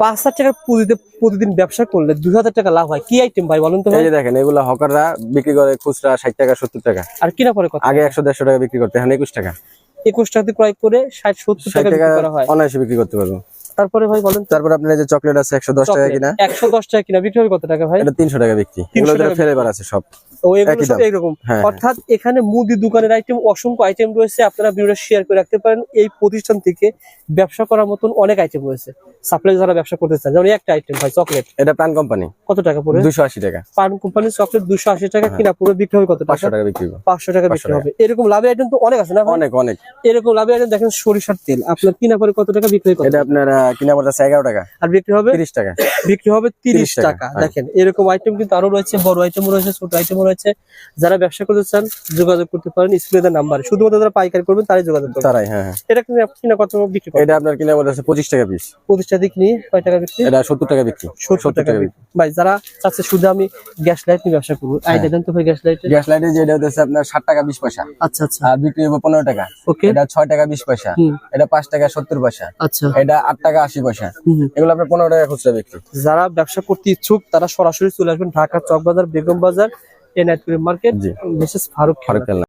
5,000 টাকার পুঁজিতে প্রতিদিন ব্যবসা করলে 2,000 টাকা লাভ হয়। কি আইটেম ভাই বলুন তো ভাই? এই যে দেখেন, এগুলা হকাররা বিক্রি করে খুচরা 60 টাকা 70 টাকা, আর কিনা পরে কত? আগে 100-150 টাকা বিক্রি করতে, এখন 21 টাকা। 21 টাকাতে ক্রয় করে 60-70 টাকা বিক্রি করা হয়। অনায়াসে বিক্রি করতে পারবো। তারপরে ভাই বলেন, তারপর আপনার এই যে চকলেট আছে 110 টাকা কিনা, 110 টাকা কিনা বিক্রি হবে কত টাকা ভাই? এটা 300 টাকা বিক্রি। এগুলো যারা ফ্লেভার আছে সব তো এগুলো একই সব দাম। এইরকম। হ্যাঁ, অর্থাৎ এখানে মুদি দোকানের আইটেম, অসংখ্য আইটেম রয়েছে, আপনারা ভিডিওটা শেয়ার করে রাখতে পারেন। এই প্রতিষ্ঠান থেকে ব্যবসা করার মতন অনেক আইটেম রয়েছে। সাপ্লাই যারা ব্যবসা করতে চান, যেমন একটা আইটেম ভাই চকলেট, এটা প্রাণ কোম্পানি, কত টাকা পড়ে? 280 টাকা। পান কোম্পানির চকলেট 280 টাকা কিনা, পুরো বিক্রি হবে কত টাকা? 500 টাকা বিক্রি করবো। 500 টাকা বিক্রি হবে। এরকম লাভের আইটেম তো অনেক আছে না ভাই? অনেক অনেক। এরকম লাভের আইটেম দেখেন, সরিষার তেল আপনার কিনা পরে কত টাকা বিক্রি করে? এটা আপনার কিনা পড়তেছে 11 টাকা, আর বিক্রি হবে 30 টাকা। বিক্রি হবে 30 টাকা। টাকা। দেখেন এরকম আইটেম কিন্তু আরো রয়েছে, বড় আইটেম রয়েছে, ছোট আইটেম রয়েছে। যারা ব্যবসা করতে চান যোগাযোগ করতে পারেন স্ক্রিনে দেওয়া নাম্বারে। শুধুমাত্র যারা পাইকারি করবেন তারাই যোগাযোগ করবেন। তারাই, হ্যাঁ হ্যাঁ। এটা কিনা কত বিক্রি করেন? এটা আপনার কিনা পড়তেছে 25 টাকা পিস। 25 টাকা দিক নিয়ে কয় টাকা বিক্রি? এটা 70 টাকা বিক্রি। 70 টাকা বিক্রি। ভাই যারা চাচ্ছে শুধু আমি গ্যাস লাইট নিয়ে ব্যবসা করবো, আইডিয়া দেন তো ভাই গ্যাস লাইটের। গ্যাস লাইটে যেটা হচ্ছে আপনার 60 টাকা 20 পয়সা, আচ্ছা আচ্ছা, আর বিক্রি হবে 15 টাকা। ওকে। এটা 6 টাকা 20 পয়সা, এটা 5 টাকা 70 পয়সা, আচ্ছা, এটা 8 টাকা 80 পয়সা। এগুলো আপনার 15 টাকা খুচরা বিক্রি। যারা ব্যবসা করতে ইচ্ছুক তারা সরাসরি চলে আসবেন ঢাকা চকবাজার, বেগম বাজার, এনআইটি মার্কেট, জি। মিসেস ফারুক।